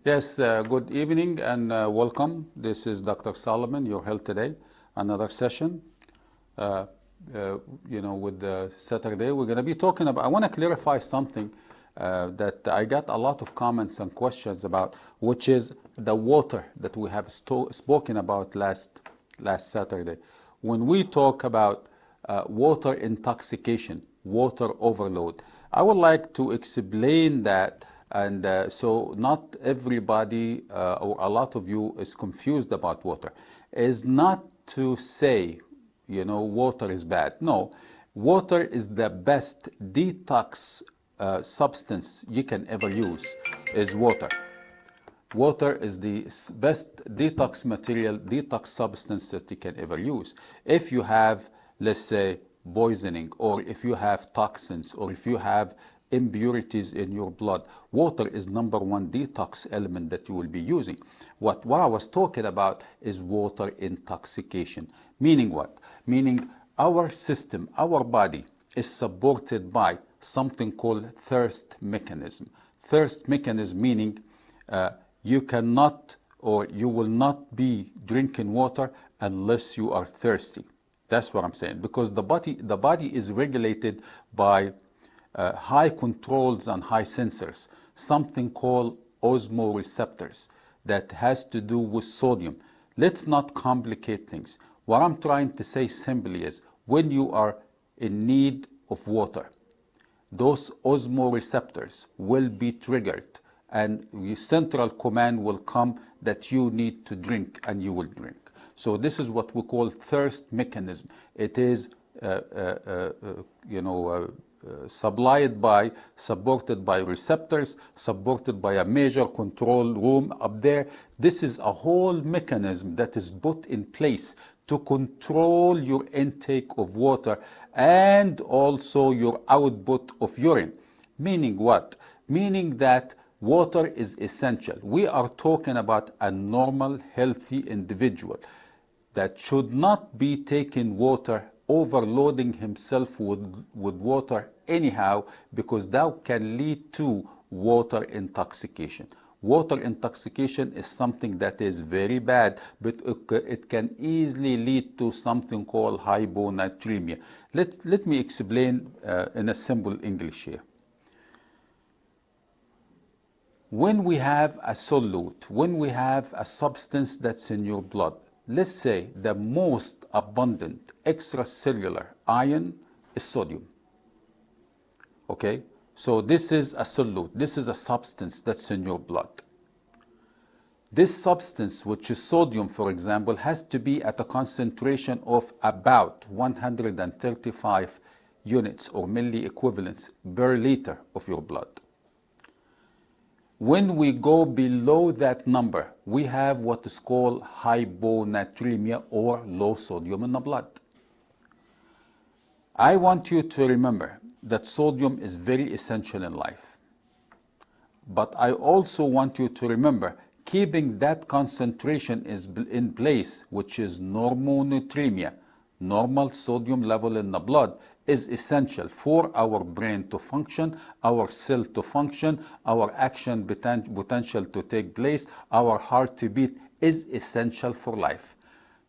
Yes, good evening and welcome. This is Dr. Soliman, your health today. Another session, uh, with Saturday. We're going to be talking about, I want to clarify something that I got a lot of comments and questions about, which is the water that we have spoken about last Saturday. When we talk about water intoxication, water overload, I would like to explain that. And so not everybody or a lot of you is confused about water. Is not to say, water is bad. No, water is the best detox substance you can ever use is water. Water is the best detox material, detox substance that you can ever use. If you have, let's say, poisoning, or if you have toxins, or if you have impurities in your blood, water is #1 detox element that you will be using. What I was talking about is water intoxication. Meaning what? Meaning our system, our body is supported by something called thirst mechanism. Thirst mechanism meaning you cannot or you will not be drinking water unless you are thirsty. That's what I'm saying. Because the body is regulated by high controls and high sensors, something called osmoreceptors that has to do with sodium. Let's not complicate things. What I'm trying to say simply is when you are in need of water, those osmoreceptors will be triggered and the central command will come that you need to drink and you will drink. So this is what we call thirst mechanism. It is supported by receptors, supported by a major control room up there. This is a whole mechanism that is put in place to control your intake of water and also your output of urine. Meaning what? Meaning that water is essential. We are talking about a normal, healthy individual that should not be taking water, overloading himself with water anyhow, because that can lead to water intoxication. Water intoxication is something that is very bad, but it can easily lead to something called hyponatremia. Let me explain in a simple English here. When we have a solute, when we have a substance that's in your blood, let's say the most abundant extracellular ion is sodium. Okay? So this is a solute. This is a substance that's in your blood. This substance, which is sodium, for example, has to be at a concentration of about 135 units or milli equivalents per liter of your blood. When we go below that number, we have what is called hyponatremia or low sodium in the blood. I want you to remember that sodium is very essential in life. But I also want you to remember keeping that concentration is in place, which is normonatremia, normal sodium level in the blood, is essential for our brain to function, our cell to function, our action potential to take place, our heart to beat is essential for life,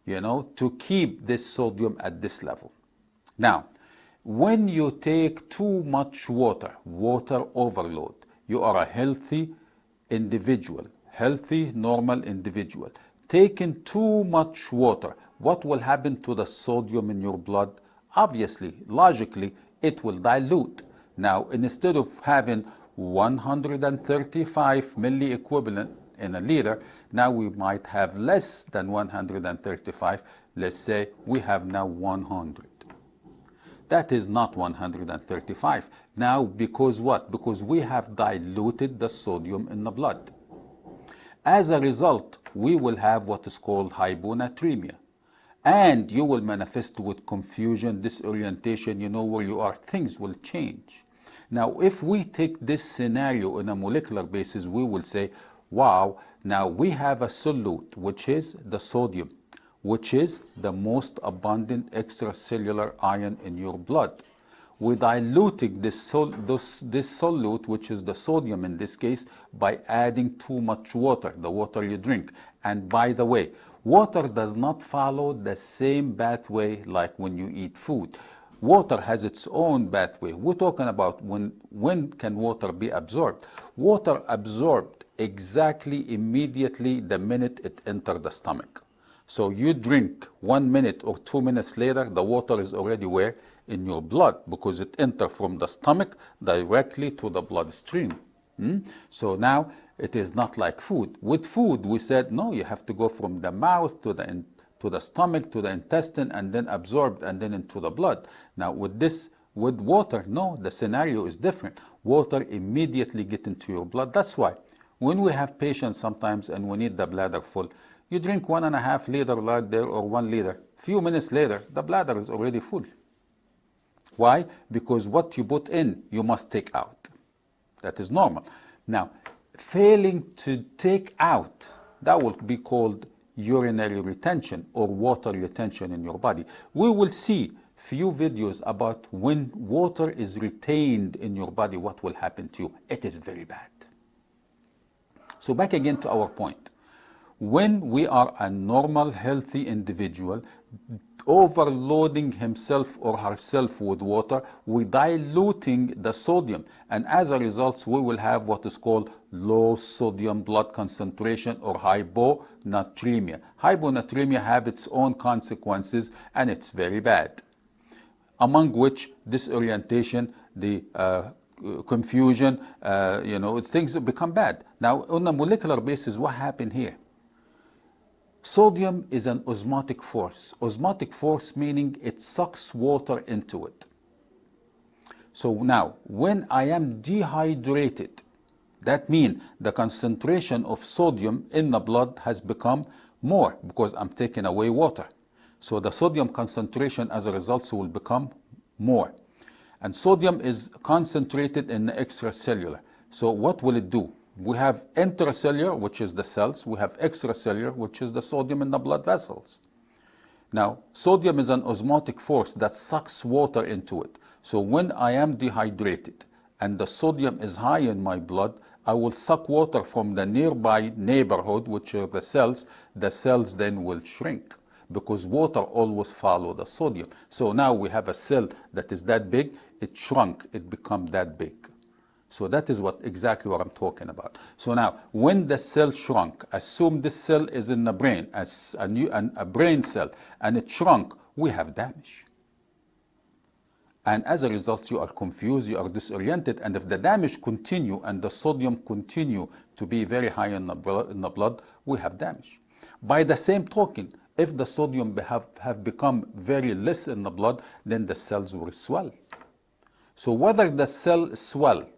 to keep this sodium at this level. Now, when you take too much water overload, you are a healthy individual, healthy, normal individual. Taking too much water, what will happen to the sodium in your blood? Obviously, logically, it will dilute. Now, instead of having 135 milli equivalent in a liter, now we might have less than 135. Let's say we have now 100. That is not 135. Now, because what? Because we have diluted the sodium in the blood. As a result, we will have what is called hyponatremia. And you will manifest with confusion, disorientation, where you are, things will change. Now, if we take this scenario on a molecular basis, we will say, wow, now we have a solute, which is the sodium, which is the most abundant extracellular ion in your blood. we're diluting this solute, which is the sodium in this case, by adding too much water, the water you drink. And by the way, water does not follow the same pathway like when you eat food. Water has its own pathway. We're talking about when can water be absorbed. Water absorbed exactly immediately the minute it enters the stomach. So you drink 1 minute or 2 minutes later, the water is already where? In your blood, because it enters from the stomach directly to the bloodstream. So now it is not like food. With food, we said, no, you have to go from the mouth to the stomach, to the intestine, and then absorbed, and then into the blood. Now with water, no, the scenario is different. Water immediately gets into your blood. That's why when we have patients sometimes and we need the bladder full, you drink 1.5 liter right there or 1 liter. Few minutes later, the bladder is already full. Why? Because what you put in, you must take out. That is normal. Now, failing to take out, that will be called urinary retention or water retention in your body. We will see few videos about when water is retained in your body, what will happen to you. It is very bad. So back again to our point. When we are a normal, healthy individual, overloading himself or herself with water, we're diluting the sodium. And as a result, we will have what is called low sodium blood concentration or hyponatremia. Hyponatremia have its own consequences, and it's very bad. Among which disorientation, the confusion, things become bad. Now, on a molecular basis, what happened here? Sodium is an osmotic force. Osmotic force meaning it sucks water into it. So now, when I am dehydrated, that means the concentration of sodium in the blood has become more because I'm taking away water. So the sodium concentration as a result will become more. And sodium is concentrated in the extracellular. So what will it do? We have intracellular, which is the cells. We have extracellular, which is the sodium in the blood vessels. Now, sodium is an osmotic force that sucks water into it. So when I am dehydrated and the sodium is high in my blood, I will suck water from the nearby neighborhood, which are the cells. The cells then will shrink because water always follows the sodium. So now we have a cell that is that big, it shrunk, it becomes that big. So that is exactly what I'm talking about. So now, when the cell shrunk, assume this cell is in the brain, as a brain cell, and it shrunk, we have damage. And as a result, you are confused, you are disoriented, and if the damage continue and the sodium continue to be very high in the blood, we have damage. By the same token, if the sodium have become very less in the blood, then the cells will swell. So whether the cell swell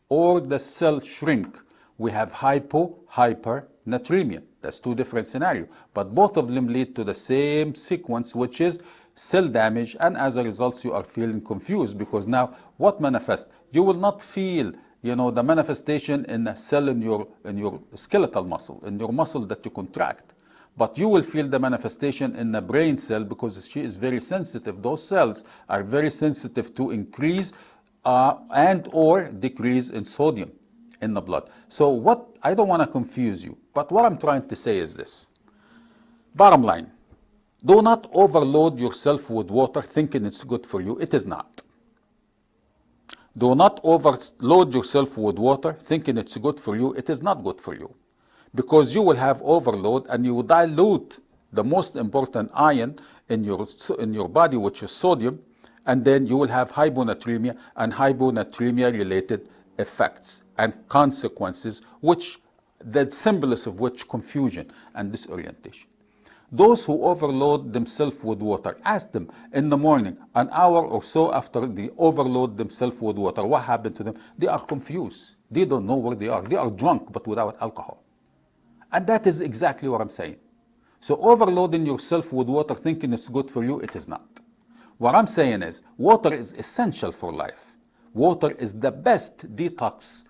or the cell shrink, we have hypernatremia. That's two different scenarios. But both of them lead to the same sequence, which is cell damage, and as a result, you are feeling confused because now what manifests? You will not feel, the manifestation in a cell in your skeletal muscle, in your muscle that you contract. But you will feel the manifestation in the brain cell because she is very sensitive. Those cells are very sensitive to increase and or decrease in sodium in the blood. So I don't want to confuse you, but what I'm trying to say is this. Bottom line, do not overload yourself with water thinking it's good for you. It is not. Do not overload yourself with water thinking it's good for you. It is not good for you. Because you will have overload and you will dilute the most important ion in your body, which is sodium, and then you will have hyponatremia and hyponatremia related effects and consequences, which the symbols of which confusion and disorientation. Those who overload themselves with water, ask them in the morning, an hour or so after they overload themselves with water, what happened to them? They are confused. They don't know where they are. They are drunk, but without alcohol. And that is exactly what I'm saying. So overloading yourself with water thinking it's good for you, it is not. What I'm saying is, water is essential for life. Water is the best detox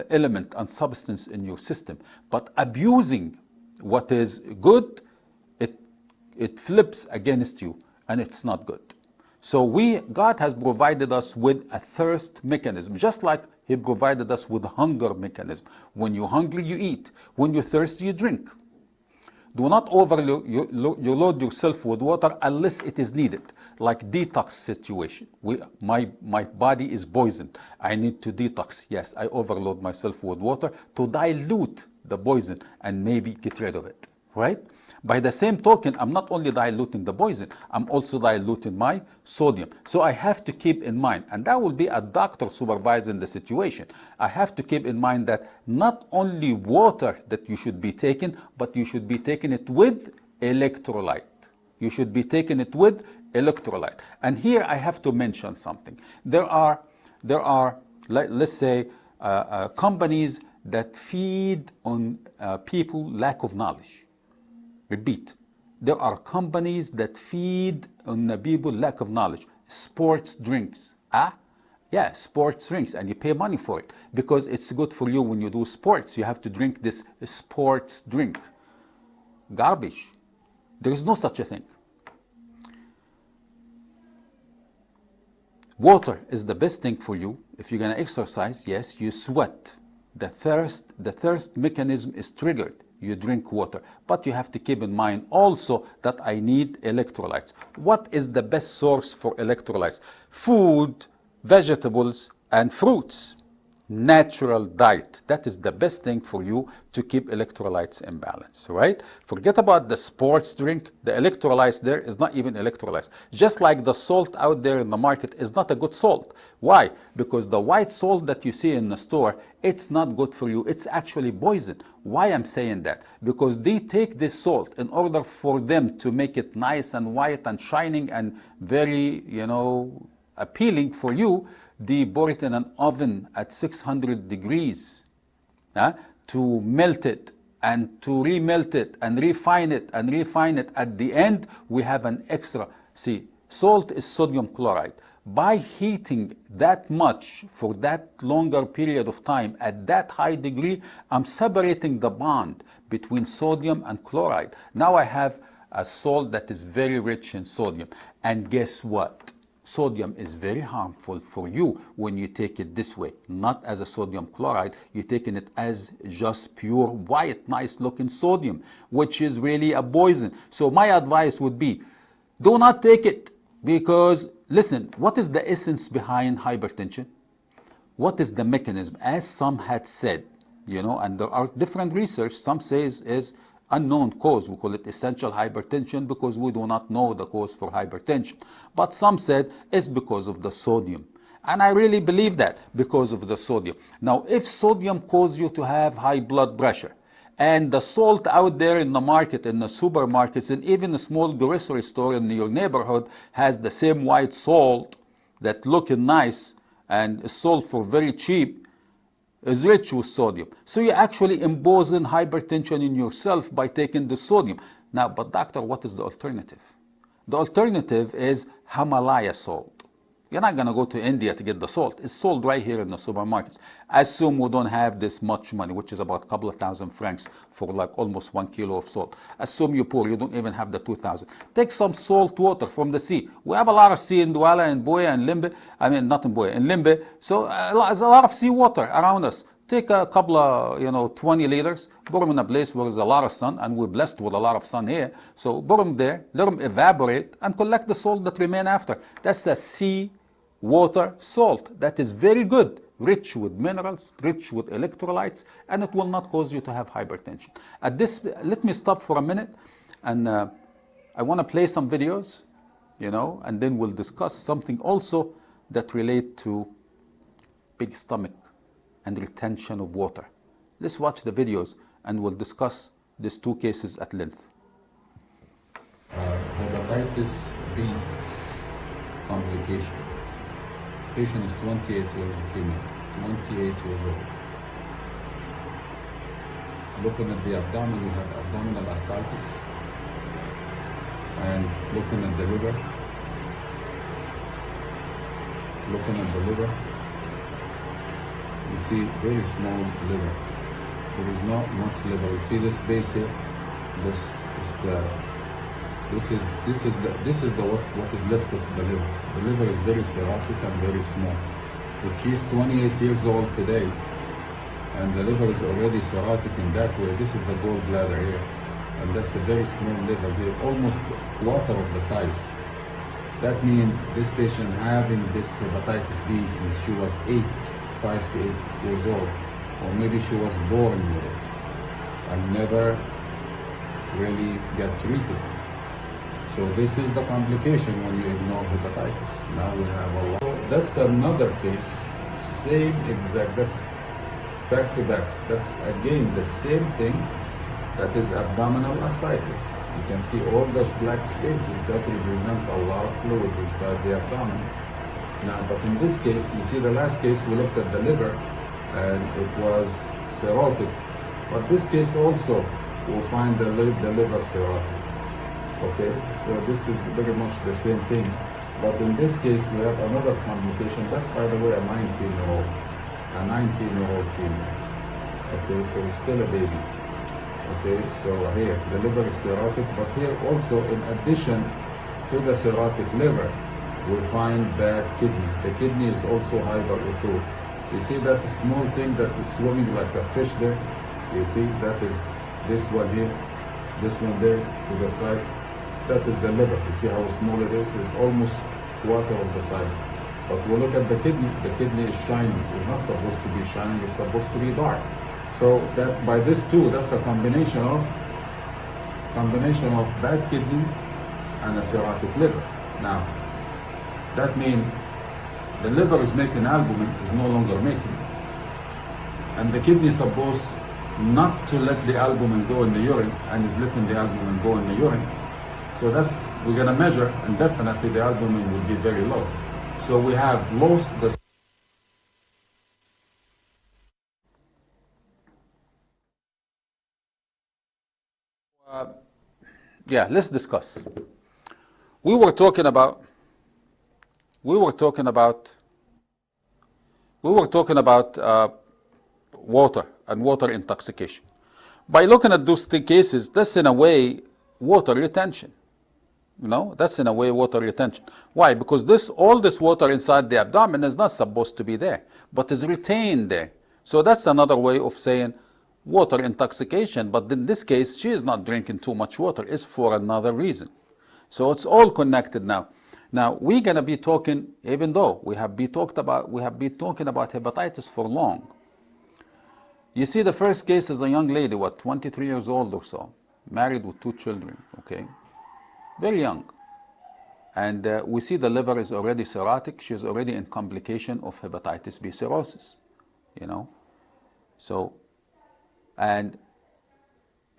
element and substance in your system. But abusing what is good, it flips against you, and it's not good. So God has provided us with a thirst mechanism, just like He provided us with a hunger mechanism. When you're hungry, you eat. When you're thirsty, you drink. Do not overload yourself with water unless it is needed, like detox situation. My body is poisoned. I need to detox. Yes, I overload myself with water to dilute the poison and maybe get rid of it, right? By the same token, I'm not only diluting the poison, I'm also diluting my sodium. So I have to keep in mind, and that will be a doctor supervising the situation. I have to keep in mind that not only water that you should be taking, but you should be taking it with electrolyte. You should be taking it with electrolyte. And here I have to mention something. There are let's say, companies that feed on people lack of knowledge. Repeat, there are companies that feed on the people lack of knowledge. Sports drinks. Yeah, sports drinks, and you pay money for it because it's good for you when you do sports. You have to drink this sports drink. Garbage. There is no such a thing. Water is the best thing for you. If you're going to exercise, yes, you sweat. The thirst mechanism is triggered. You drink water. But you have to keep in mind also that I need electrolytes. What is the best source for electrolytes? Food, vegetables, and fruits. Natural diet. That is the best thing for you to keep electrolytes in balance, right? Forget about the sports drink. The electrolytes there is not even electrolytes. Just like the salt out there in the market is not a good salt. Why? Because the white salt that you see in the store, it's not good for you. It's actually poison. Why I'm saying that? Because they take this salt in order for them to make it nice and white and shining and very, appealing for you. They pour it in an oven at 600 degrees to melt it and to remelt it and refine it and refine it. At the end, we have an extra. See, salt is sodium chloride. By heating that much for that longer period of time at that high degree, I'm separating the bond between sodium and chloride. Now I have a salt that is very rich in sodium. And guess what? Sodium is very harmful for you when you take it this way, not as a sodium chloride. You're taking it as just pure white, nice looking sodium, which is really a poison. So my advice would be, do not take it, because listen, what is the essence behind hypertension? What is the mechanism? As some had said, and there are different research. Some says is unknown cause. We call it essential hypertension because we do not know the cause for hypertension. But some said it's because of the sodium. And I really believe that, because of the sodium. Now, if sodium causes you to have high blood pressure, and the salt out there in the market, in the supermarkets, and even a small grocery store in your neighborhood has the same white salt that looking nice and is sold for very cheap, is rich with sodium. So you're actually imposing hypertension in yourself by taking the sodium. Now, but doctor, what is the alternative? The alternative is Himalaya salt. You're not going to go to India to get the salt. It's sold right here in the supermarkets. Assume we don't have this much money, which is about a couple of thousand francs for like almost 1 kilo of salt. Assume you're poor, you don't even have the 2,000. Take some salt water from the sea. We have a lot of sea in Douala and Boya and Limbe. I mean, not in Boya, in Limbe. So there's a lot of sea water around us. Take a couple of, 20 liters, put them in a place where there's a lot of sun, and we're blessed with a lot of sun here. So put them there, let them evaporate, and collect the salt that remain after. That's a sea water salt that is very good, rich with minerals, rich with electrolytes, and it will not cause you to have hypertension. At this, let me stop for a minute, and I want to play some videos, and then we'll discuss something also that relate to big stomach and retention of water. Let's watch the videos, and we'll discuss these two cases at length. Hepatitis B complication. Patient is 28 years of female, 28 years old. Looking at the abdomen, we have abdominal ascites. And looking at the liver, you see very small liver. There is not much liver. You see this base here? This is the This is the what is left of the liver. The liver is very cirrhotic and very small. If she's 28 years old today, and the liver is already cirrhotic in that way, this is the gallbladder here, and that's a very small liver here, almost quarter of the size. That means this patient having this hepatitis B since she was 5 to 8 years old, or maybe she was born with it and never really get treated. So this is the complication when you ignore hepatitis. Now we have a lot. So that's another case, same exact, that's back to back. That's again the same thing, that is abdominal ascites. You can see all those black spaces that represent a lot of fluids inside the abdomen. Now, but in this case, you see the last case we looked at the liver and it was cirrhotic. But this case also will find the liver cirrhotic. Okay, so this is very much the same thing. But in this case, we have another complication. That's, by the way, a 19-year-old female. Okay, so it's still a baby. Okay, so here, the liver is cirrhotic, but here also, in addition to the cirrhotic liver, we find bad kidney. The kidney is also hyperacute. You see that small thing that is swimming like a fish there? You see, that is this one here, this one there to the side. That is the liver. You see how small it is? It's almost quarter of the size. But we look at the kidney is shiny. It's not supposed to be shiny, it's supposed to be dark. So that by this too, that's a combination of bad kidney and a cirrhotic liver. Now, that means the liver is making albumin, is no longer making. And the kidney is supposed not to let the albumin go in the urine, and is letting the albumin go in the urine. So that's, we're gonna measure, and definitely the albumin will be very low. So we have lost the yeah, let's discuss. We were talking about water and water intoxication. By looking at those three cases, that's in a way water retention. That's in a way water retention. Why? Because all this water inside the abdomen is not supposed to be there, but is retained there. So that's another way of saying water intoxication. But in this case, she is not drinking too much water. It's for another reason. So it's all connected now. Now we're gonna be talking, even though we have been talking about hepatitis for long. You see, the first case is a young lady, 23 years old or so, married with 2 children. Okay. Very young, and we see the liver is already cirrhotic. She's already in complication of hepatitis B cirrhosis, So, and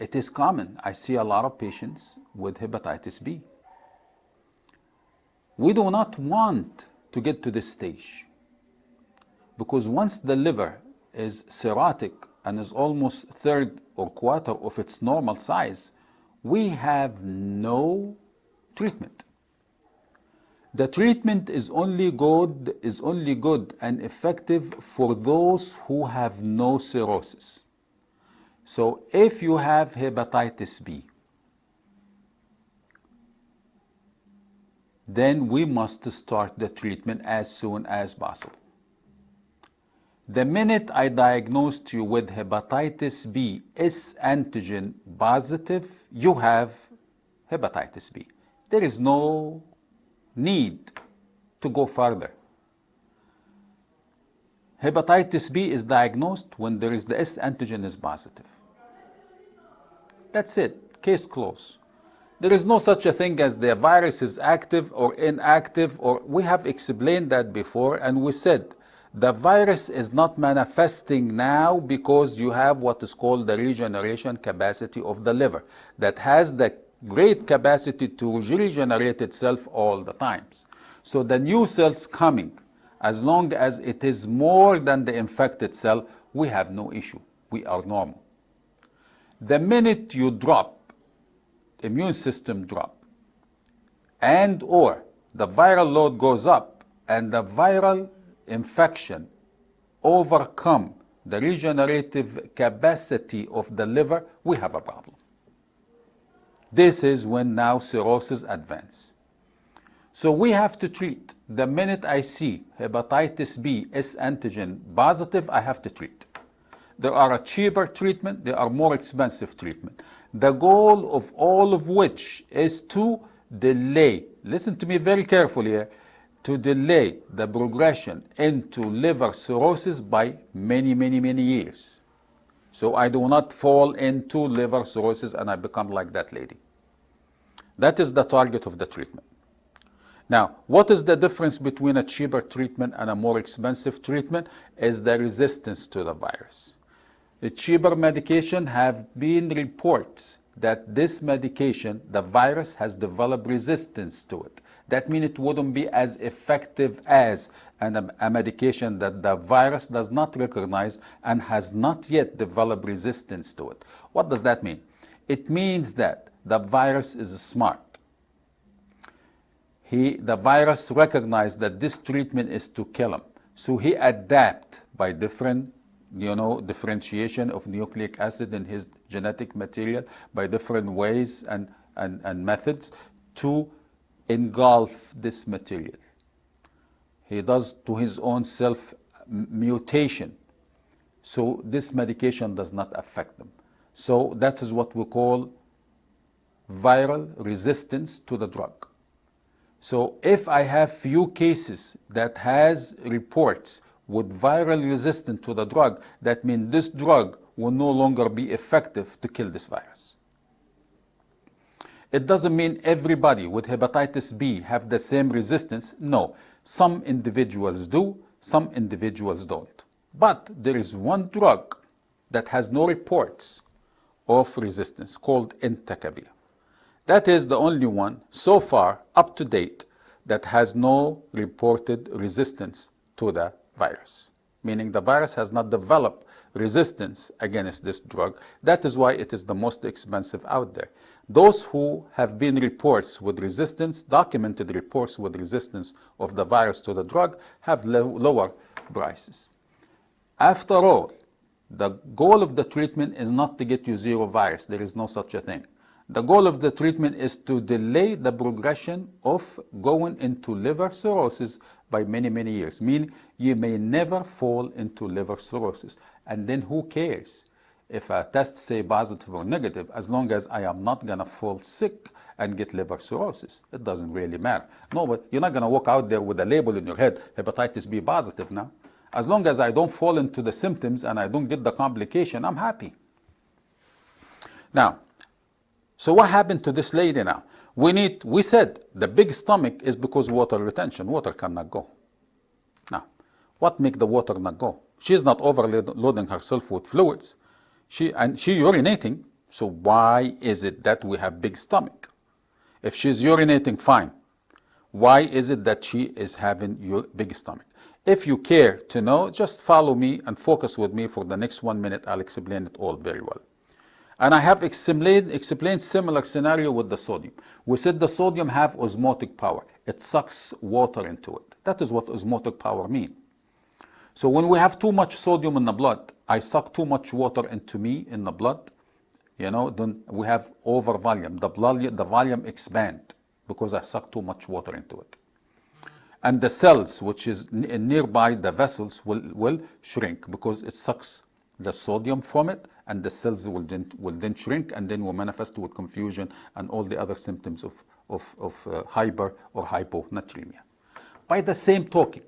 it is common. I see a lot of patients with hepatitis B. We do not want to get to this stage, because once the liver is cirrhotic and is almost third or quarter of its normal size, we have no treatment. The treatment is only good and effective for those who have no cirrhosis. So if you have hepatitis B, then we must start the treatment as soon as possible. The minute I diagnosed you with hepatitis B S antigen positive, you have hepatitis B. There is no need to go further. Hepatitis B is diagnosed when there is the S antigen is positive. That's it, case closed. There is no such a thing as the virus is active or inactive, or we have explained that before, and we said the virus is not manifesting now because you have what is called the regeneration capacity of the liver that has the great capacity to regenerate itself all the times. So the new cells coming, as long as it is more than the infected cell, we have no issue. We are normal. The minute you drop, immune system drop, and or the viral load goes up and the viral infection overcome the regenerative capacity of the liver, we have a problem. This is when now cirrhosis advance. So we have to treat. The minute I see hepatitis B S antigen positive, I have to treat. There are a cheaper treatment, there are more expensive treatment. The goal of all of which is to delay, listen to me very carefully here, to delay the progression into liver cirrhosis by many, many, many years. So I do not fall into liver cirrhosis and I become like that lady. That is the target of the treatment. Now, what is the difference between a cheaper treatment and a more expensive treatment? Is the resistance to the virus. The cheaper medication have been reports that this medication, the virus has developed resistance to it. That means it wouldn't be as effective as a medication that the virus does not recognize and has not yet developed resistance to it. What does that mean? It means that the virus is smart. The virus recognized that this treatment is to kill him. So he adapt by different, differentiation of nucleic acid in his genetic material by different ways and methods to engulf this material. He does to his own self mutation. So this medication does not affect them. So that is what we call viral resistance to the drug. So if I have few cases that has reports with viral resistance to the drug, that means this drug will no longer be effective to kill this virus. It doesn't mean everybody with hepatitis B have the same resistance. No, some individuals do, some individuals don't. But there is one drug that has no reports of resistance called entecavir. That is the only one so far up to date that has no reported resistance to the virus, meaning the virus has not developed resistance against this drug. That is why it is the most expensive out there. Those who have been reports with resistance, documented reports with resistance of the virus to the drug, have lower prices. After all, the goal of the treatment is not to get you zero virus. There is no such a thing. The goal of the treatment is to delay the progression of going into liver cirrhosis by many, many years. Meaning you may never fall into liver cirrhosis. And then who cares if a test say positive or negative, as long as I am not going to fall sick and get liver cirrhosis. It doesn't really matter. No, but you're not going to walk out there with a label in your head, hepatitis B positive now. As long as I don't fall into the symptoms and I don't get the complication, I'm happy. Now, so what happened to this lady now? We said the big stomach is because water retention. Water cannot go. Now, what makes the water not go? She's not overloading herself with fluids. She urinating. So why is it that we have big stomach? If she's urinating, fine. Why is it that she is having your big stomach? If you care to know, just follow me and focus with me for the next 1 minute. I'll explain it all very well. And I have explained similar scenario with the sodium. We said the sodium have osmotic power. It sucks water into it. That is what osmotic power means. So when we have too much sodium in the blood, I suck too much water into me in the blood, then we have over volume. The volume expand because I suck too much water into it. And the cells, which is nearby the vessels, will shrink because it sucks the sodium from it, and the cells will then shrink and then will manifest with confusion and all the other symptoms of hyper or hyponatremia. By the same token,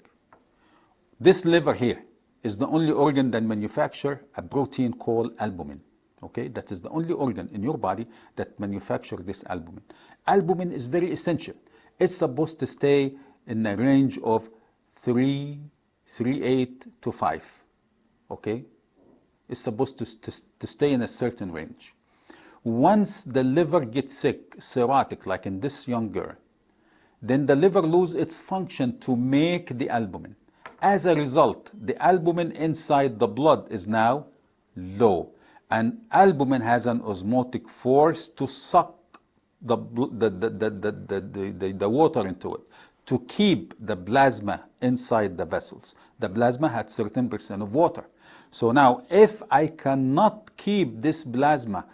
this liver here is the only organ that manufactures a protein called albumin. Okay, that is the only organ in your body that manufactures this albumin. Albumin is very essential. It's supposed to stay in the range of 3.8 to 5. Okay, it's supposed to stay in a certain range. Once the liver gets sick, cirrhotic, like in this young girl, then the liver loses its function to make the albumin. As a result, the albumin inside the blood is now low, and albumin has an osmotic force to suck the water into it, to keep the plasma inside the vessels. The plasma had certain % of water. So now, if I cannot keep this plasma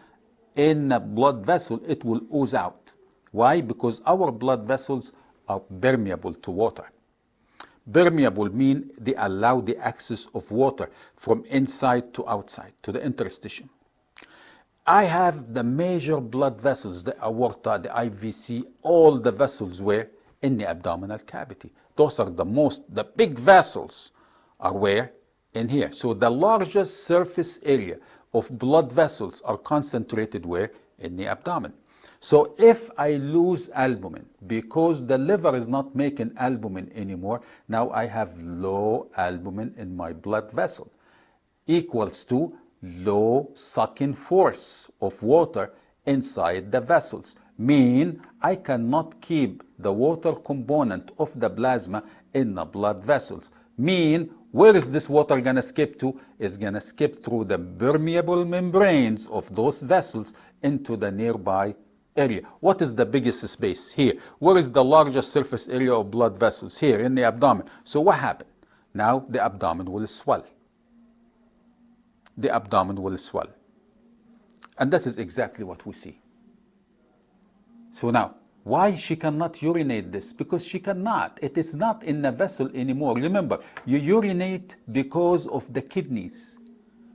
in a blood vessel, it will ooze out. Why? Because our blood vessels are permeable to water. Permeable means they allow the access of water from inside to outside, to the interstitium. I have the major blood vessels, the aorta, the IVC, all the vessels where? In the abdominal cavity. Those are the big vessels are where? In here. So the largest surface area of blood vessels are concentrated where? In the abdomen. So if I lose albumin because the liver is not making albumin anymore, now I have low albumin in my blood vessel, equals to low sucking force of water inside the vessels. Mean I cannot keep the water component of the plasma in the blood vessels. Mean where is this water gonna skip to? It's gonna skip through the permeable membranes of those vessels into the nearby area. What is the biggest space? Here. Where is the largest surface area of blood vessels? Here in the abdomen. So what happened? Now the abdomen will swell. The abdomen will swell. And this is exactly what we see. So now, why she cannot urinate this? Because she cannot. It is not in the vessel anymore. Remember, you urinate because of the kidneys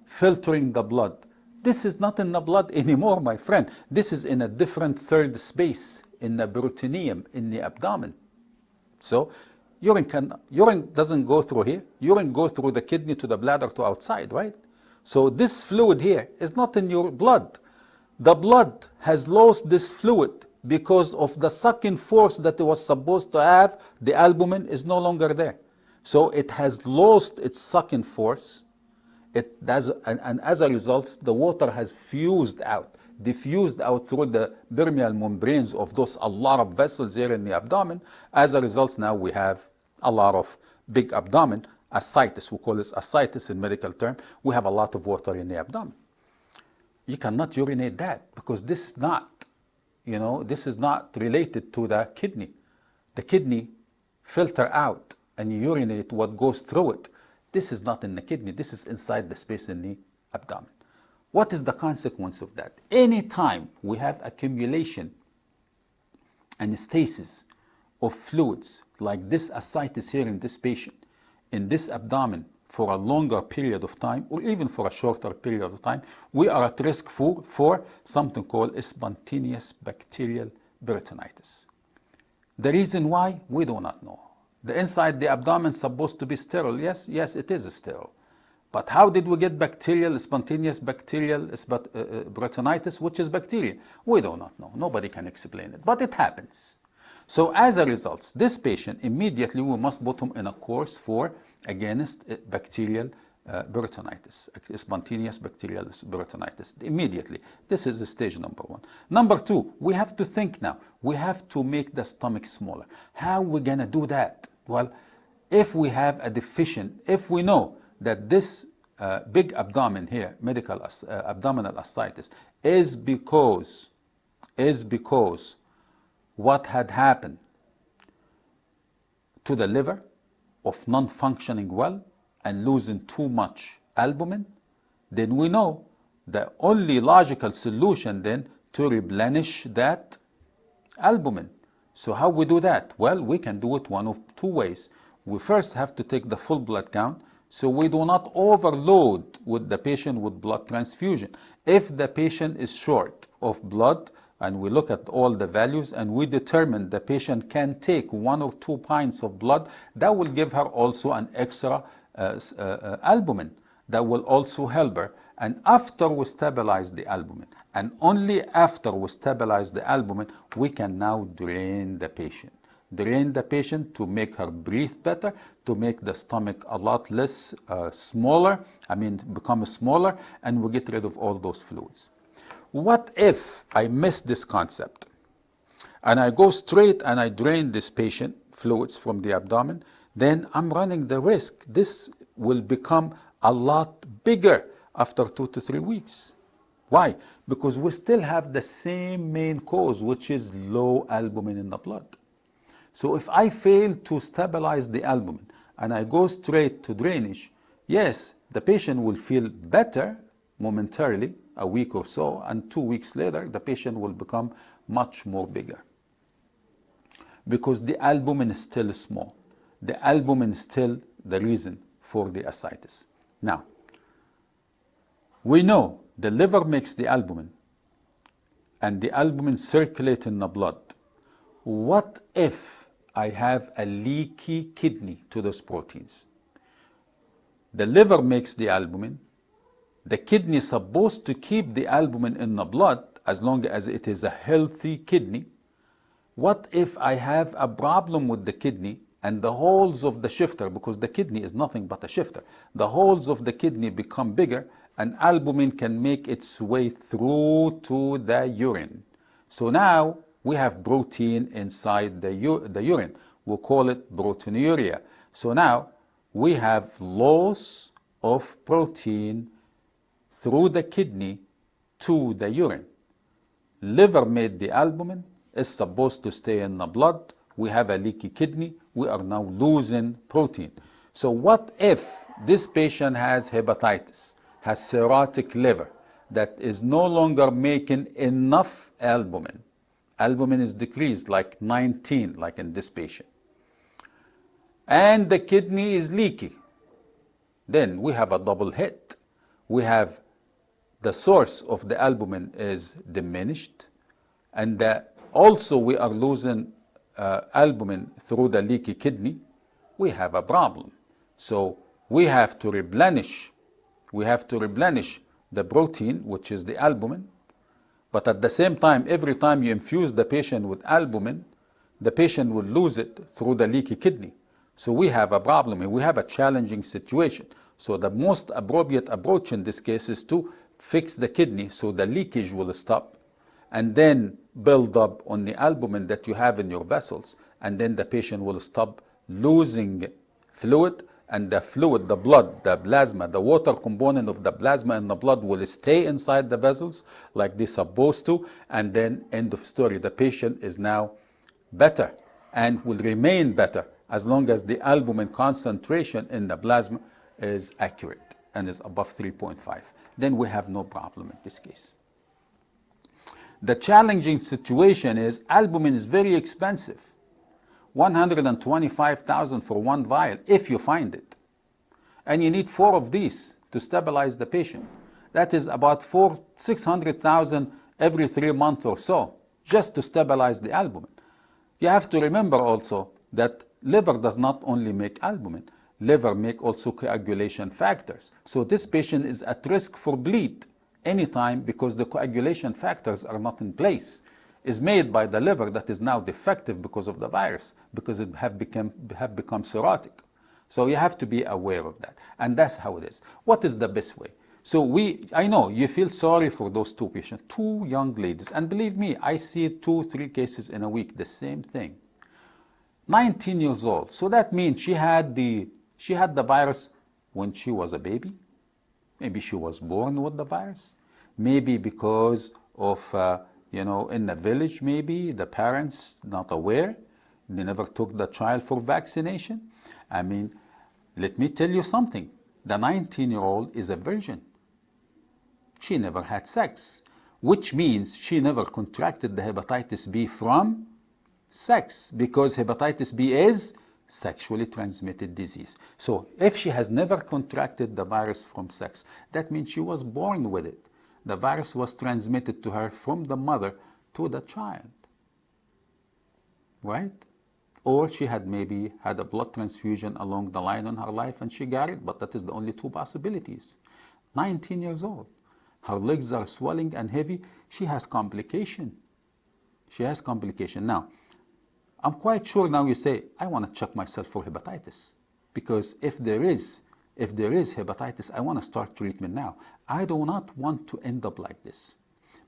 filtering the blood. This is not in the blood anymore, my friend. This is in a different third space, in the peritoneum, in the abdomen. So urine doesn't go through here. Urine goes through the kidney to the bladder to outside, right? So this fluid here is not in your blood. The blood has lost this fluid because of the sucking force that it was supposed to have. The albumin is no longer there. So it has lost its sucking force. It does, and as a result, the water has diffused out through the permeable membranes of those a lot of vessels here in the abdomen. As a result, now we have a lot of big abdomen, ascites. We call this ascites in medical term. We have a lot of water in the abdomen. You cannot urinate that because this is not, this is not related to the kidney. The kidney filter out and you urinate what goes through it. This is not in the kidney. This is inside the space in the abdomen. What is the consequence of that? Anytime we have accumulation and stasis of fluids like this ascites here in this patient, in this abdomen for a longer period of time or even for a shorter period of time, we are at risk for something called spontaneous bacterial peritonitis. The reason why, we do not know. The inside the abdomen is supposed to be sterile. Yes, it is sterile. But how did we get spontaneous bacterial peritonitis, which is bacteria? We do not know. Nobody can explain it, but it happens. So as a result, this patient, immediately we must put him in a course against bacterial peritonitis, spontaneous bacterial peritonitis, immediately. This is stage number one. Number two, we have to think now. We have to make the stomach smaller. How are we going to do that? Well, if we have if we know that this big abdomen here, abdominal ascites, is because what had happened to the liver of non-functioning well and losing too much albumin, then we know the only logical solution then to replenish that albumin. So how we do that? Well, we can do it one of two ways. We first have to take the full blood count so we do not overload with the patient with blood transfusion. If the patient is short of blood and we look at all the values and we determine the patient can take 1 or 2 pints of blood, that will give her also an extra albumin that will also help her. And after we stabilize the albumin, and only after we stabilize the albumin, we can now drain the patient. Drain the patient to make her breathe better, to make the stomach a lot less become smaller, and we get rid of all those fluids. What if I miss this concept and I go straight and I drain this patient fluids from the abdomen? Then I'm running the risk. This will become a lot bigger after 2 to 3 weeks. Why? Because we still have the same main cause, which is low albumin in the blood. So if I fail to stabilize the albumin and I go straight to drainage, yes, the patient will feel better momentarily, a week or so, and 2 weeks later, the patient will become much more bigger. Because the albumin is still small. The albumin is still the reason for the ascites. Now, we know the liver makes the albumin, and the albumin circulates in the blood. What if I have a leaky kidney to those proteins? The liver makes the albumin. The kidney is supposed to keep the albumin in the blood as long as it is a healthy kidney. What if I have a problem with the kidney and the holes of the shifter, because the kidney is nothing but a shifter, the holes of the kidney become bigger and albumin can make its way through to the urine. So now we have protein inside the urine. We'll call it proteinuria. So now we have loss of protein through the kidney to the urine. Liver made the albumin, is supposed to stay in the blood. We have a leaky kidney. We are now losing protein. So what if this patient has hepatitis, has cirrhotic liver, that is no longer making enough albumin? Albumin is decreased like 19, like in this patient. And the kidney is leaky. Then we have a double hit. We have the source of the albumin is diminished, and also we are losing albumin through the leaky kidney. We have a problem. So we have to replenish. We have to replenish the protein, which is the albumin. But at the same time, every time you infuse the patient with albumin, the patient will lose it through the leaky kidney. So we have a problem and we have a challenging situation. So the most appropriate approach in this case is to fix the kidney so the leakage will stop, and then build up on the albumin that you have in your vessels, and then the patient will stop losing fluid, and the fluid, the blood, the plasma, the water component of the plasma in the blood will stay inside the vessels like they're supposed to, and then end of story. The patient is now better and will remain better as long as the albumin concentration in the plasma is accurate and is above 3.5. Then we have no problem in this case. The challenging situation is albumin is very expensive. 125,000 for one vial if you find it. And you need 4 of these to stabilize the patient. That is about 600,000 every 3 months or so, just to stabilize the albumin. You have to remember also that liver does not only make albumin, liver make also coagulation factors. So this patient is at risk for bleed anytime because the coagulation factors are not in place. Is made by the liver that is now defective because of the virus, because it have become cirrhotic. So you have to be aware of that. And that's how it is. What is the best way? So I know you feel sorry for those 2 patients, 2 young ladies. And believe me, I see 2-3 cases in a week, the same thing. 19 years old. So that means she had the virus when she was a baby. Maybe she was born with the virus. Maybe because of, in the village, maybe the parents not aware. They never took the child for vaccination. I mean, let me tell you something. The 19-year-old is a virgin. She never had sex, which means she never contracted the hepatitis B from sex, because hepatitis B is sexually transmitted disease. So if she has never contracted the virus from sex, that means she was born with it. The virus was transmitted to her from the mother to the child, right? Or she had maybe had a blood transfusion along the line in her life and she got it, but that is the only 2 possibilities. 19 years old. Her legs are swelling and heavy. She has complication. She has complication. Now, I'm quite sure now you say, I want to check myself for hepatitis. Because if there is hepatitis, I want to start treatment now. I do not want to end up like this.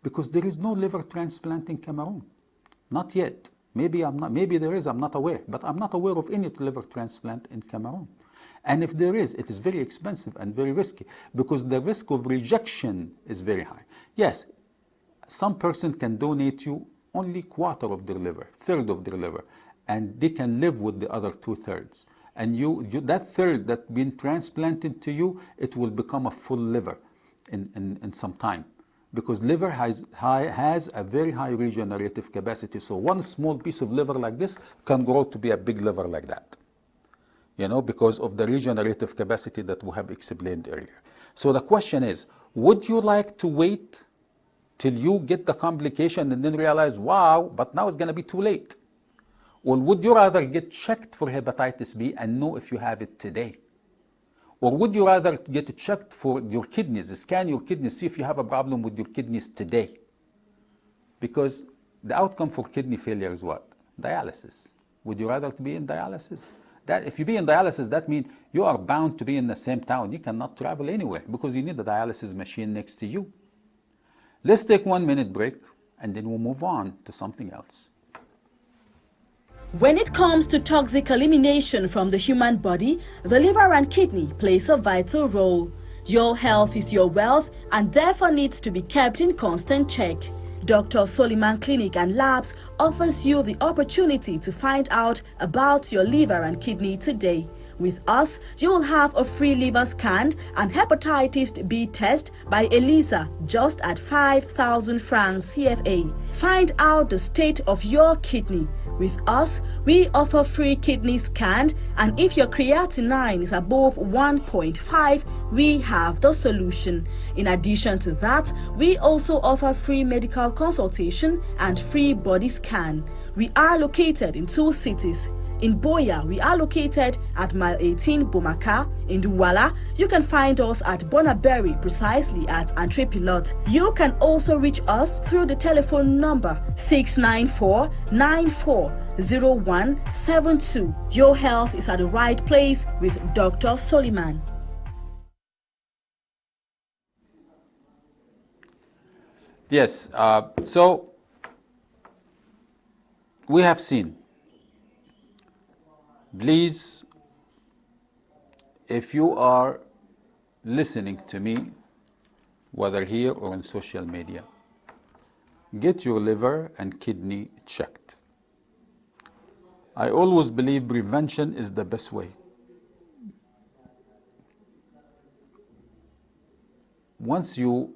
Because there is no liver transplant in Cameroon. Not yet. Maybe there is, I'm not aware. But I'm not aware of any liver transplant in Cameroon. And if there is, it is very expensive and very risky. Because the risk of rejection is very high. Yes, some person can donate you only 1/4 of their liver, 1/3 of their liver, and they can live with the other 2/3. And that 1/3 that been transplanted to you, it will become a full liver in some time. because liver has a very high regenerative capacity. So one small piece of liver like this can grow to be a big liver like that, you know, because of the regenerative capacity that we have explained earlier. So the question is, would you like to wait till you get the complication and then realize, wow, but now it's going to be too late? Or would you rather get checked for hepatitis B and know if you have it today? Or would you rather get checked for your kidneys, scan your kidneys, see if you have a problem with your kidneys today? Because the outcome for kidney failure is what? Dialysis. Would you rather to be in dialysis? That if you be in dialysis, that means you are bound to be in the same town. You cannot travel anywhere because you need a dialysis machine next to you. Let's take 1 minute break and then we'll move on to something else. When it comes to toxic elimination from the human body, the liver and kidney plays a vital role. Your health is your wealth and therefore needs to be kept in constant check. Dr. Soliman Clinic and Labs offers you the opportunity to find out about your liver and kidney today. With us, you will have a free liver scan and hepatitis B test by Nsah just at 5,000 francs CFA. Find out the state of your kidney. With us, we offer free kidney scan, and if your creatinine is above 1.5, we have the solution. In addition to that, we also offer free medical consultation and free body scan. We are located in 2 cities. In Boya, we are located at mile 18 Bomaka. In Vola, you can find us at Bonaberry, precisely at Entrepilot. You can also reach us through the telephone number 694-940172. Your health is at the right place with Dr. Soliman. Yes, so we have seen. Please, if you are listening to me, whether here or on social media, get your liver and kidney checked. I always believe prevention is the best way. Once you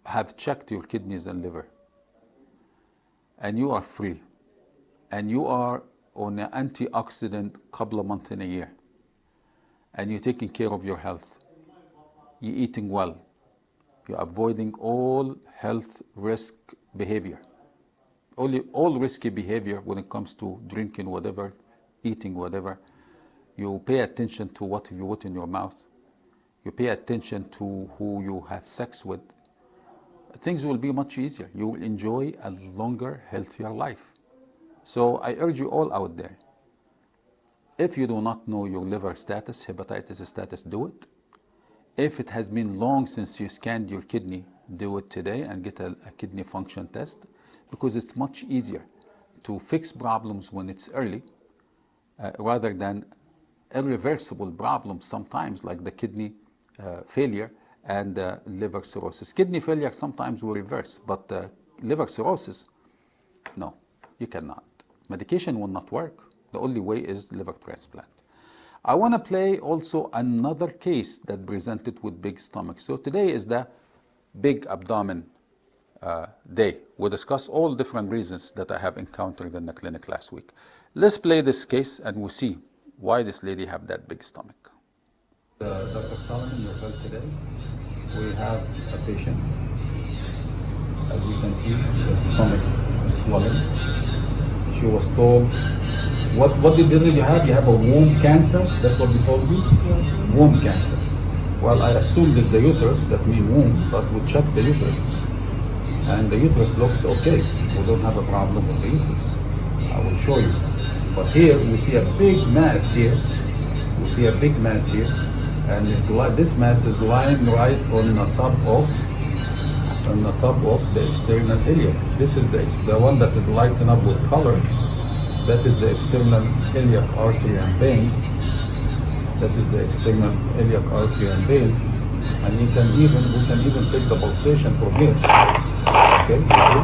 have checked your kidneys and liver, and you are free, and you are on an antioxidant couple of months in a year, and you're taking care of your health, you're eating well, you're avoiding all health risk behavior, all risky behavior when it comes to drinking whatever, eating whatever. You pay attention to what you put in your mouth, you pay attention to who you have sex with, things will be much easier. You will enjoy a longer, healthier life. So I urge you all out there, if you do not know your liver status, hepatitis status, do it. If it has been long since you scanned your kidney, do it today and get a kidney function test, because it's much easier to fix problems when it's early rather than irreversible problems sometimes, like the kidney failure and liver cirrhosis. Kidney failure sometimes will reverse, but liver cirrhosis, no, you cannot. Medication will not work. The only way is liver transplant. I want to play also another case that presented with big stomach. So today is the big abdomen day. We'll discuss all different reasons that I have encountered in the clinic last week. Let's play this case and we'll see why this lady have that big stomach. Dr. Soliman, your health today. We have a patient. As you can see, the stomach is swollen. She was told, what did you have? You have a womb cancer? That's what they told me? Yes. Womb cancer. Well, I assumed it's the uterus, that means womb, but we checked the uterus. And the uterus looks okay. We don't have a problem with the uterus. I will show you. But here we see a big mass here. We see a big mass here. And it's this mass is lying right on the top of the external iliac. This is the one that is lightened up with colors. That is the external iliac artery and vein. That is the external iliac artery and vein. And we can even take the pulsation from here. Okay, you see?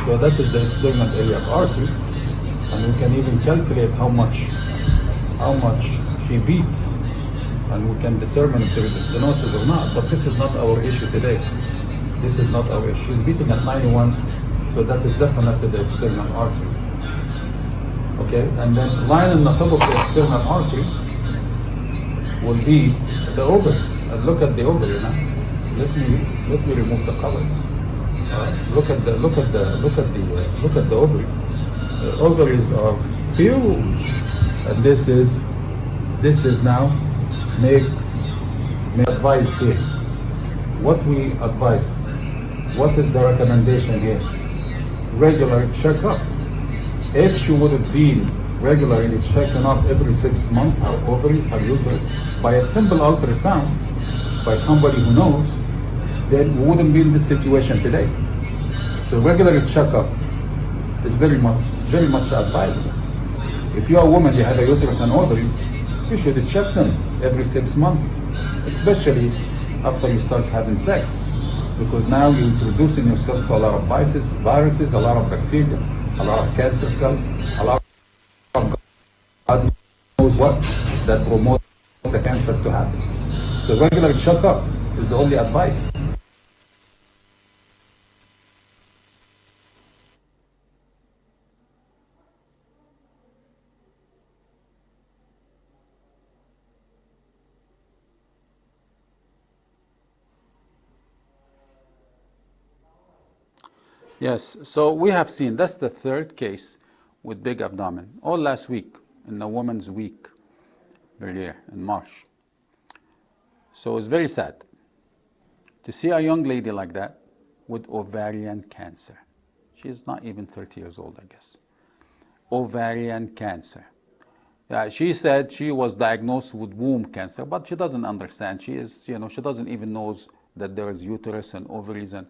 So that is the external iliac artery, and we can even calculate how much she beats, and we can determine if there is a stenosis or not. But this is not our issue today. This is not a wish. She's beating at 91, so that is definitely the external artery. Okay, and then lying on the top of the external artery will be the ovary. Look at the ovary now. Let me remove the colors. Look at the ovaries. The ovaries are huge, and this is now make advice here. What we advise, what is the recommendation here? Regular checkup. If she would have been regularly checking up every 6 months her ovaries, her uterus, by a simple ultrasound, by somebody who knows, then we wouldn't be in this situation today. So regular checkup is very much advisable. If you're a woman, you have a uterus and ovaries, you should check them every 6 months, especially after you start having sex, because now you're introducing yourself to a lot of viruses, a lot of bacteria, a lot of cancer cells, a lot of God knows what that promote the cancer to happen. So regular checkup is the only advice. Yes, so we have seen, that's the third case with big abdomen. All last week, in the Women's Week, earlier in March. So it's very sad to see a young lady like that with ovarian cancer. She's not even 30 years old, I guess. Ovarian cancer. She said she was diagnosed with womb cancer, but she doesn't understand. She doesn't even know that there is uterus and ovaries, and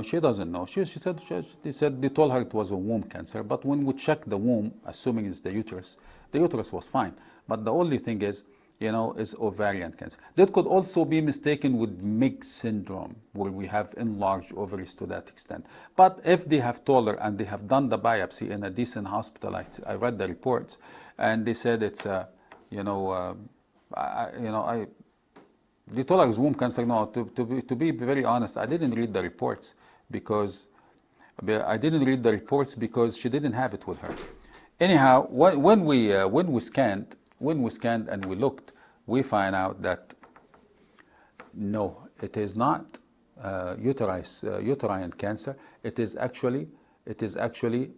she doesn't know. She said they told her it was a womb cancer, but when we checked the womb, assuming it's the uterus was fine. But the only thing is, is ovarian cancer. That could also be mistaken with Meigs syndrome, where we have enlarged ovaries to that extent. But if they have told her and they have done the biopsy in a decent hospital, I read the reports, and they said it's they told her it was womb cancer. No, to be very honest, I didn't read the reports because she didn't have it with her. Anyhow, when we scanned and we looked, we find out that no, it is not uterine cancer. It is actually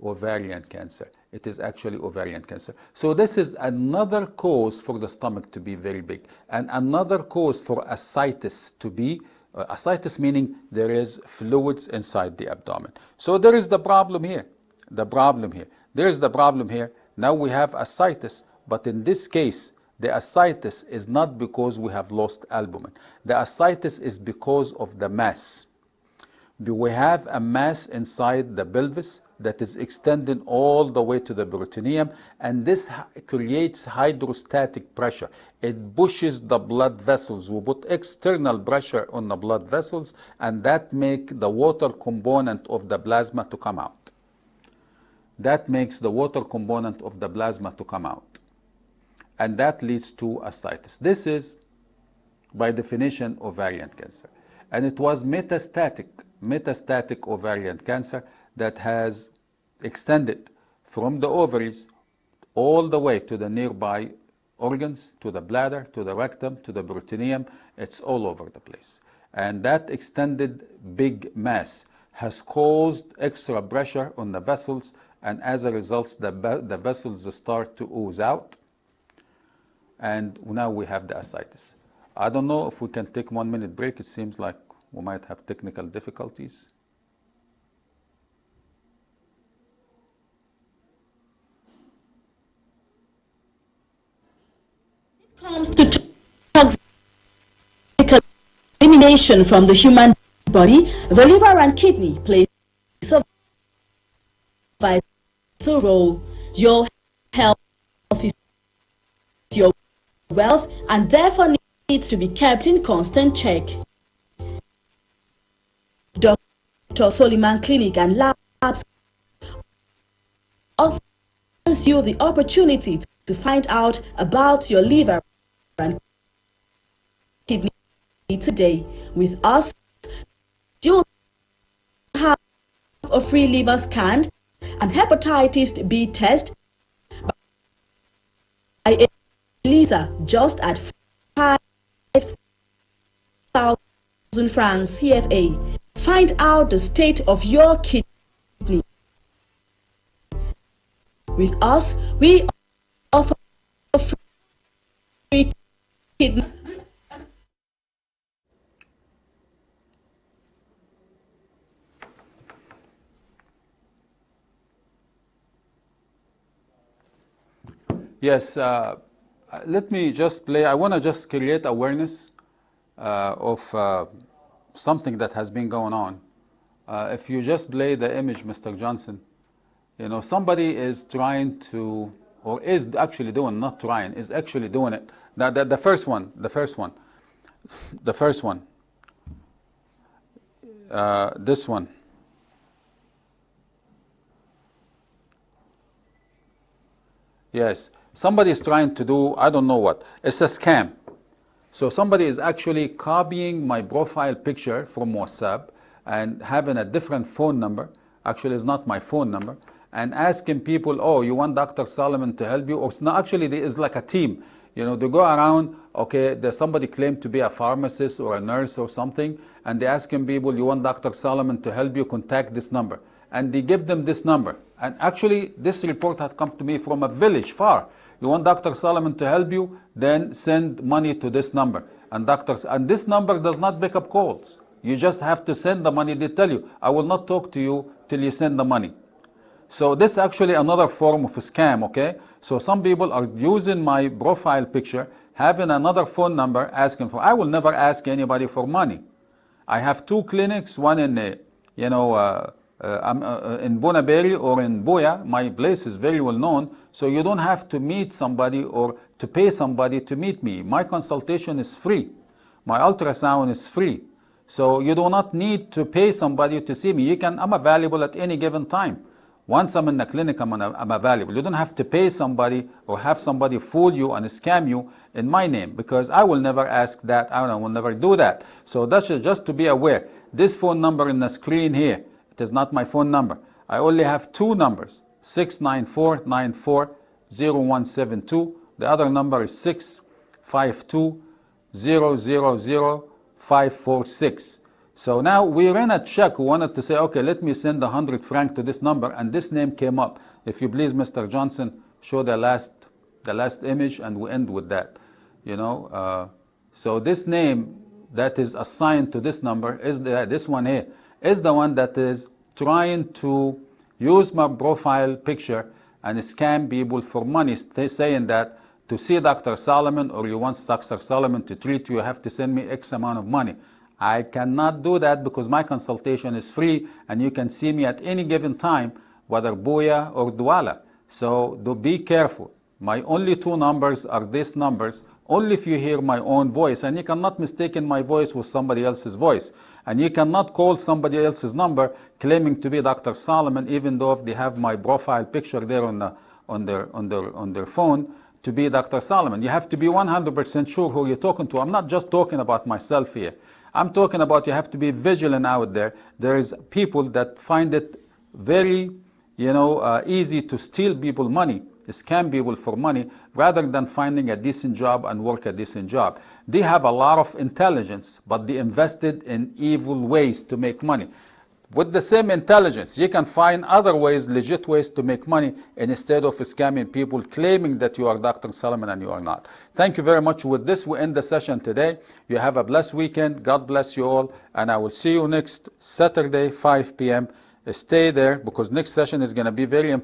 ovarian cancer. It is actually ovarian cancer. So this is another cause for the stomach to be very big, and another cause for ascites to be, ascites meaning there is fluids inside the abdomen. So there is the problem here. There is the problem here. Now we have ascites, but in this case, the ascites is not because we have lost albumin. The ascites is because of the mass. We have a mass inside the pelvis that is extending all the way to the peritoneum, and this creates hydrostatic pressure. It pushes the blood vessels. We put external pressure on the blood vessels, and that makes the water component of the plasma to come out. And that leads to ascites. This is, by definition, ovarian cancer. And it was metastatic ovarian cancer that has extended from the ovaries all the way to the nearby organs, to the bladder, to the rectum, to the peritoneum. It's all over the place. And that extended big mass has caused extra pressure on the vessels, and as a result, the vessels start to ooze out. And now we have the ascites. I don't know if we can take 1 minute break. It seems like we might have technical difficulties. Comes to toxic elimination from the human body, the liver and kidney play a vital role. Your health is your wealth, and therefore needs to be kept in constant check. Dr. Soliman Clinic and Labs offers you the opportunity to find out about your liver and kidney today. With us, you will a free liver scan and hepatitis B test by Nsah just at 5,000 francs CFA. Find out the state of your kidney. With us, we offer free kidney. Yes, let me just play. I want to just create awareness of something that has been going on. If you just play the image, Mr. Johnson, you know, somebody is trying to, or is actually doing, not trying, is actually doing it. Now, the first one, this one. Yes, somebody is trying to do, I don't know what. It's a scam. So somebody is actually copying my profile picture from WhatsApp and having a different phone number. Actually, it's not my phone number. And asking people, oh, you want Dr. Soliman to help you? Or no, actually, there is like a team. You know, they go around, okay, there's somebody claimed to be a pharmacist or a nurse or something, and they're asking people, you want Dr. Soliman to help you, contact this number. And they give them this number. And actually, this report had come to me from a village far. You want Dr. Soliman to help you, then send money to this number. And this number does not pick up calls. You just have to send the money. They tell you, I will not talk to you till you send the money. So this is actually another form of a scam, okay? So some people are using my profile picture, having another phone number, asking for, I will never ask anybody for money. I have 2 clinics, one in, in Bonaberi or in Boya. My place is very well known, so you don't have to meet somebody or to pay somebody to meet me. My consultation is free. My ultrasound is free. So you do not need to pay somebody to see me. I'm available at any given time. Once I'm in the clinic, I'm available. You don't have to pay somebody or have somebody fool you and scam you in my name, because I will never ask that. I will never do that. So that's just to be aware. This phone number in the screen here, it is not my phone number. I only have 2 numbers, 694-94-0172. The other number is 652-000-546. So now we ran a check. We wanted to say, okay, let me send 100 francs to this number, and this name came up. If you please, Mr. Johnson, show the last image, and we end with that. You know, so this name that is assigned to this number is this one here, is the one that is trying to use my profile picture and scam people for money, saying that to see Dr. Soliman, or you want Dr. Soliman to treat you, you have to send me X amount of money. I cannot do that because my consultation is free, and you can see me at any given time, whether Boya or Vola. So be careful. My only 2 numbers are these numbers, only if you hear my own voice, and you cannot mistake my voice with somebody else's voice. And you cannot call somebody else's number claiming to be Dr. Soliman, even though if they have my profile picture there on their phone, to be Dr. Soliman. You have to be 100% sure who you're talking to. I'm not just talking about myself here. I'm talking about you have to be vigilant out there. There is people that find it very, easy to steal people money, scam people for money, rather than finding a decent job and work a decent job. They have a lot of intelligence, but they invested in evil ways to make money. With the same intelligence, you can find other ways, legit ways to make money, instead of scamming people, claiming that you are Dr. Soliman and you are not. Thank you very much. With this, we end the session today. You have a blessed weekend. God bless you all. And I will see you next Saturday, 5 p.m. Stay there, because next session is going to be very important.